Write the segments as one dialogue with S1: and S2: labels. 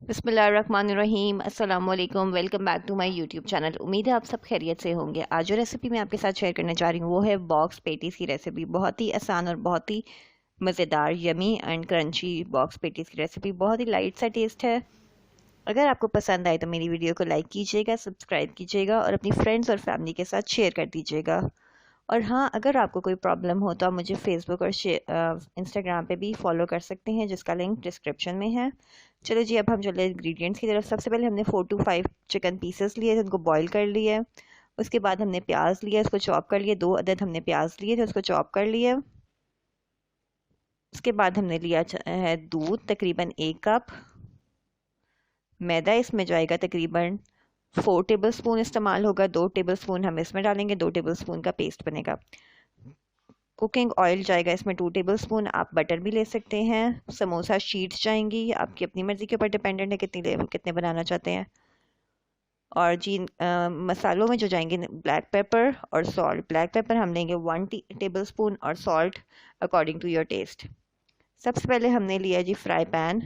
S1: बिस्मिल्लाहिर्रहमानिर्रहीम अस्सलाम वालेकुम। Welcome back to my YouTube channel. उम्मीद है आप सब खैरियत से होंगे। आज जो रेसिपी मैं आपके साथ शेयर करने जा रही हूँ वो है बॉक्स पेटीज़ की रेसिपी। बहुत ही आसान और बहुत ही मज़ेदार yummy and crunchy box patties की रेसिपी। बहुत ही लाइट सा टेस्ट है। अगर आपको पसंद आए तो मेरी वीडियो को लाइक कीजिएगा, सब्सक्राइब कीजिएगा और अपनी फ्रेंड्स और फैमिली के साथ शेयर कर दीजिएगा। और हाँ, अगर आपको कोई प्रॉब्लम हो तो आप मुझे फेसबुक और इंस्टाग्राम पे भी फॉलो कर सकते हैं, जिसका लिंक डिस्क्रिप्शन में है। चलो जी, अब हम चले इंग्रेडिएंट्स की तरफ। सबसे पहले हमने 4 to 5 चिकन पीसेस लिए थे, उनको बॉईल कर लिए। उसके बाद हमने प्याज लिया, उसको चॉप कर लिए। 2 अदद हमने प्याज लिए थे, उसको चॉप कर लिए। उसके बाद हमने लिया है दूध, तकरीबन 1 कप। मैदा इसमें जाएगा तकरीबन 4 टेबल स्पून इस्तेमाल होगा। 2 टेबल स्पून हम इसमें डालेंगे, 2 टेबल स्पून का पेस्ट बनेगा। कुकिंग ऑयल जाएगा इसमें 2 टेबल स्पून। आप बटर भी ले सकते हैं। समोसा शीट्स जाएंगी, आपकी अपनी मर्ज़ी के ऊपर डिपेंडेंट है कितने बनाना चाहते हैं। और जी मसालों में जो जाएंगे ब्लैक पेपर और सॉल्ट। ब्लैक पेपर हम लेंगे 1 टेबल स्पून और salt according to your taste. सबसे पहले हमने लिया जी फ्राई पैन।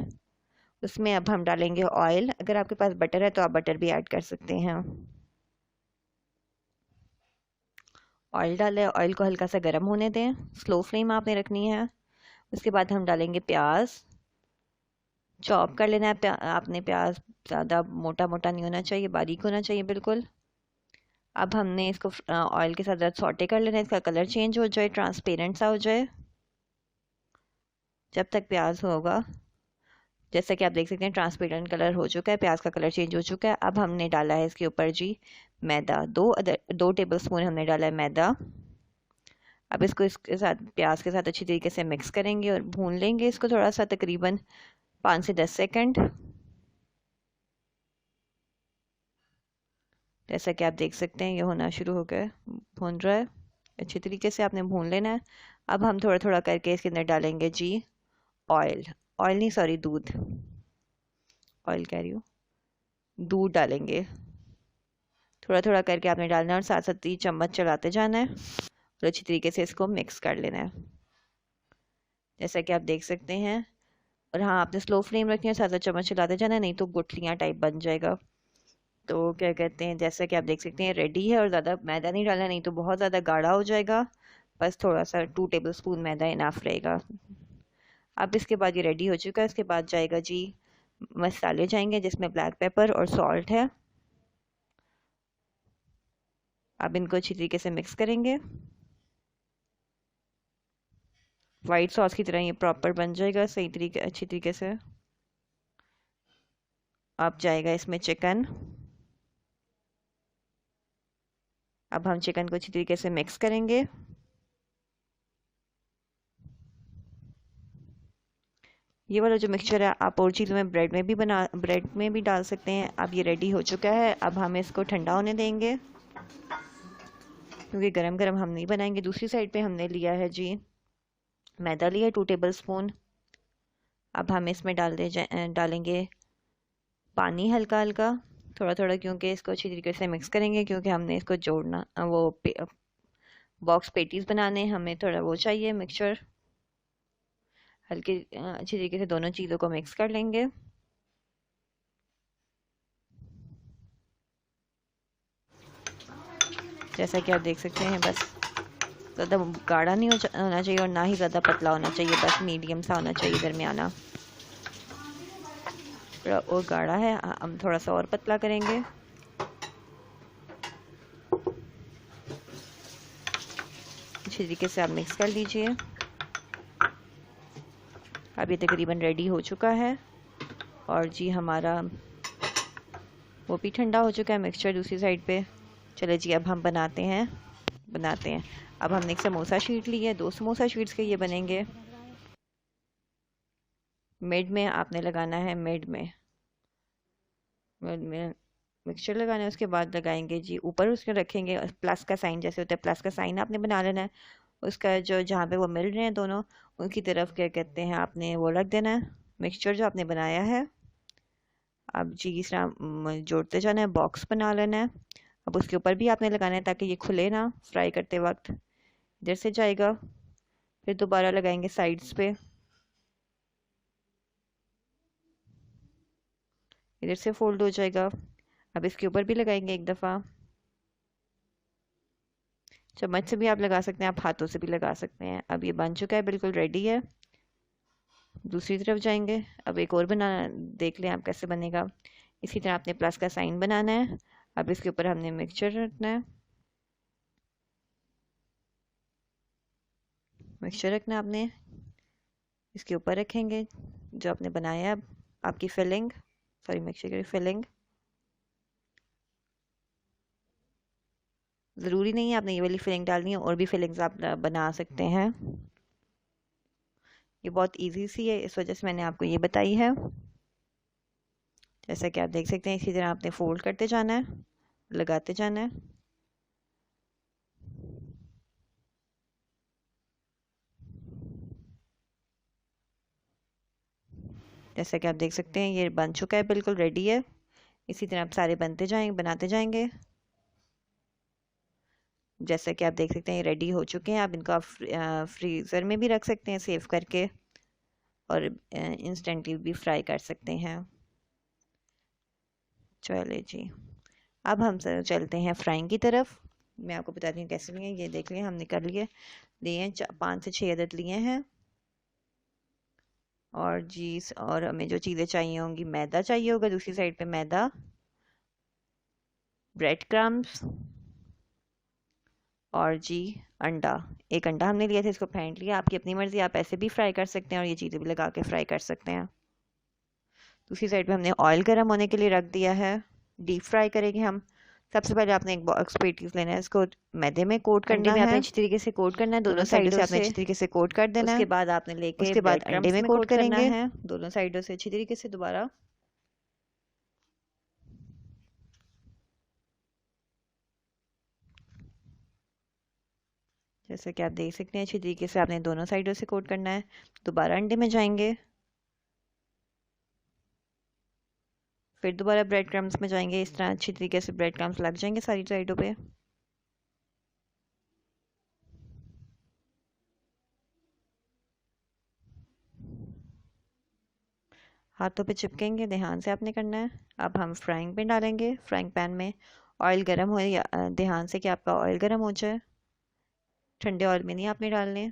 S1: उसमें अब हम डालेंगे ऑयल। अगर आपके पास बटर है तो आप बटर भी ऐड कर सकते हैं। ऑयल डालें, ऑयल को हल्का सा गर्म होने दें, स्लो फ्लेम आपने रखनी है। उसके बाद हम डालेंगे प्याज। चॉप कर लेना है आपने प्याज। ज़्यादा मोटा मोटा नहीं होना चाहिए, बारीक होना चाहिए बिल्कुल। अब हमने इसको ऑयल के साथ ज़रा सॉटे कर लेना है, इसका कलर चेंज हो जाए, ट्रांसपेरेंट सा हो जाए जब तक प्याज होगा। जैसा कि आप देख सकते हैं ट्रांसपेरेंट कलर हो चुका है, प्याज का कलर चेंज हो चुका है। अब हमने डाला है इसके ऊपर जी मैदा। 2 टेबल स्पून हमने डाला है मैदा। अब इसको इसके साथ प्याज के साथ अच्छी तरीके से मिक्स करेंगे और भून लेंगे इसको थोड़ा सा, तकरीबन 5 से 10 सेकंड। जैसा कि आप देख सकते हैं ये होना शुरू हो गया, भून रहा है। अच्छी तरीके से आपने भून लेना है। अब हम थोड़ा थोड़ा करके इसके अंदर डालेंगे जी ऑयल। ऑयल नहीं, सॉरी, दूध। ऑयल कह रही हूँ, दूध डालेंगे। थोड़ा थोड़ा करके आपने डालना है और साथ साथ ही चम्मच चलाते जाना है और अच्छी तरीके से इसको मिक्स कर लेना है, जैसा कि आप देख सकते हैं। और हाँ, आपने स्लो फ्लेम रखनी है, साथ साथ चम्मच चलाते जाना है, नहीं तो गुठलियाँ टाइप बन जाएगा। तो क्या कहते हैं, जैसा कि आप देख सकते हैं रेडी है। और ज़्यादा मैदा नहीं डालना, नहीं तो बहुत ज़्यादा गाढ़ा हो जाएगा। बस थोड़ा सा 2 टेबल स्पून मैदा इनाफ रहेगा। अब इसके बाद ये रेडी हो चुका है। इसके बाद जाएगा जी मसाले जाएंगे, जिसमें ब्लैक पेपर और सॉल्ट है। अब इनको अच्छी तरीके से मिक्स करेंगे, वाइट सॉस की तरह ये प्रॉपर बन जाएगा सही तरीके, अच्छी तरीके से। अब जाएगा इसमें चिकन। अब हम चिकन को अच्छी तरीके से मिक्स करेंगे। ये वाला जो मिक्सचर है आप और चीज़ों में ब्रेड में भी डाल सकते हैं। अब ये रेडी हो चुका है। अब हम इसको ठंडा होने देंगे, क्योंकि गरम गरम हम नहीं बनाएंगे। दूसरी साइड पे हमने लिया है जी मैदा, लिया है 2 टेबल स्पून। अब हम इसमें डालेंगे पानी हल्का हल्का, थोड़ा थोड़ा, क्योंकि इसको अच्छी तरीके से मिक्स करेंगे, क्योंकि हमने इसको जोड़ना बॉक्स पेटीज बनाने, हमें थोड़ा वो चाहिए मिक्सचर। अच्छी तरीके से दोनों चीज़ों को मिक्स कर लेंगे। जैसा कि आप देख सकते हैं, बस ज़्यादा गाढ़ा नहीं होना चाहिए और ना ही ज़्यादा पतला होना चाहिए, बस मीडियम सा होना चाहिए, दरमियाना। थोड़ा और गाढ़ा है, हम थोड़ा सा और पतला करेंगे। अच्छी तरीके से आप मिक्स कर लीजिए। अब ये तकरीबन रेडी हो चुका है और जी हमारा वो भी ठंडा हो चुका है मिक्सचर दूसरी साइड पे। चले जी, अब हम बनाते हैं। अब हमने एक समोसा शीट ली है, 2 समोसा शीट्स के ये बनेंगे। मिड में आपने लगाना है, मिड में मिक्सचर लगाना है। उसके बाद लगाएंगे जी ऊपर, उसके रखेंगे प्लस का साइन, जैसे होता है प्लस का साइन आपने बना लेना है। उसका जो जहाँ पे वो मिल रहे हैं दोनों, उनकी तरफ क्या कहते हैं आपने वो रख देना है मिक्सचर जो आपने बनाया है। अब जी इस तरह जोड़ते जाना है, बॉक्स बना लेना है। अब उसके ऊपर भी आपने लगाना है ताकि ये खुले ना फ्राई करते वक्त। इधर से जाएगा, फिर दोबारा लगाएंगे साइड्स पे। इधर से फोल्ड हो जाएगा। अब इसके ऊपर भी लगाएंगे एक दफ़ा। चम्मच से भी आप लगा सकते हैं, आप हाथों से भी लगा सकते हैं। अब ये बन चुका है, बिल्कुल रेडी है। दूसरी तरफ जाएंगे। अब एक और बना देख लें आप कैसे बनेगा। इसी तरह आपने प्लस का साइन बनाना है। अब इसके ऊपर हमने मिक्सचर रखना है। मिक्सचर रखना आपने, इसके ऊपर रखेंगे जो आपने बनाया है। आपकी फिलिंग, सॉरी मिक्सचर की फिलिंग, ज़रूरी नहीं है आपने ये वाली फिलिंग डालनी है, और भी फिलिंग्स आप बना सकते हैं। ये बहुत इजी सी है, इस वजह से मैंने आपको ये बताई है। जैसा कि आप देख सकते हैं, इसी तरह आपने फोल्ड करते जाना है, लगाते जाना है। जैसा कि आप देख सकते हैं ये बन चुका है, बिल्कुल रेडी है। इसी तरह आप सारे बनते जाएंगे, बनाते जाएंगे। जैसा कि आप देख सकते हैं ये रेडी हो चुके हैं। आप इनको फ्रीज़र में भी रख सकते हैं सेव करके, और इंस्टेंटली भी फ्राई कर सकते हैं। चलिए जी, अब हम चलते हैं फ्राइंग की तरफ। मैं आपको बताती हूँ कैसे लिए। ये देख लिया हमने, कर लिए हैं 5 से 6 अदद लिए हैं। और जी, और हमें जो चीज़ें चाहिए होंगी, मैदा चाहिए होगा दूसरी साइड पे, मैदा, ब्रेड क्रम्स, और जी अंडा। एक अंडा हमने लिया था, इसको फेंट लिया। आपकी अपनी मर्ज़ी, आप ऐसे भी फ्राई कर सकते हैं और ये चीज़ें भी लगा के फ्राई कर सकते हैं। दूसरी साइड पे हमने ऑयल गर्म होने के लिए रख दिया है। डीप फ्राई करेंगे हम। सबसे पहले आपने एक बॉक्स पेटीज लेना है, इसको मैदे में कोट करना है। आपने अच्छी तरीके से कोट करना है, दोनों साइडों से आपने अच्छी तरीके से कोट कर देना है। उसके बाद आपने लेके उसके बाद अंडे में कोट करेंगे है, दोनों साइडों से अच्छी तरीके से दोबारा। जैसा कि आप देख सकते हैं, अच्छी तरीके से आपने दोनों साइडों से कोट करना है। दोबारा अंडे में जाएंगे, फिर दोबारा ब्रेड क्रम्स में जाएंगे। इस तरह अच्छी तरीके से ब्रेड क्रम्स लग जाएंगे सारी साइडों पे। हाथों पे चिपकेंगे, ध्यान से आपने करना है। अब हम फ्राइंग पैन डालेंगे। फ्राइंग पैन में ऑयल गर्म हो, या ध्यान से कि आपका ऑयल गर्म हो जाए, ठंडे ऑयल में नहीं आपने डालने।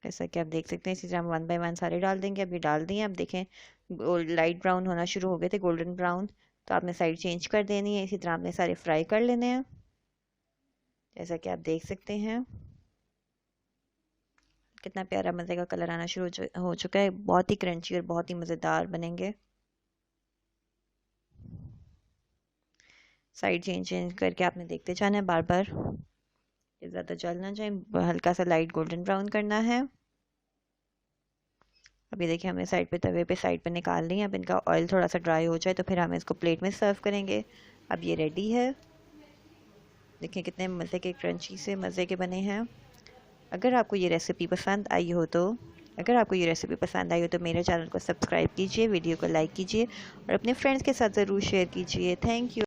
S1: जैसा कि आप देख सकते हैं, इसी तरह हम 1 बाय 1 सारे डाल देंगे। अभी डाल दिए। अब देखें लाइट ब्राउन होना शुरू हो गए थे, गोल्डन ब्राउन, तो आपने साइड चेंज कर देनी है। इसी तरह आपने सारे फ्राई कर लेने हैं, जैसा कि आप देख सकते हैं। कितना प्यारा मज़े का कलर आना शुरू हो चुका है। बहुत ही क्रंची और बहुत ही मज़ेदार बनेंगे। साइड चेंज करके आपने देखते जाना है बार बार, ये ज़्यादा जल ना जाए। हल्का सा लाइट गोल्डन ब्राउन करना है। अभी देखिए हमने साइड पे, तवे पे साइड पे निकाल ली है। अब इनका ऑयल थोड़ा सा ड्राई हो जाए तो फिर हम इसको प्लेट में सर्व करेंगे। अब ये रेडी है। देखिए कितने मज़े के, क्रंची से मज़े के बने हैं। अगर आपको ये रेसिपी पसंद आई हो तो मेरे चैनल को सब्सक्राइब कीजिए, वीडियो को लाइक कीजिए और अपने फ्रेंड्स के साथ ज़रूर शेयर कीजिए। Thank you.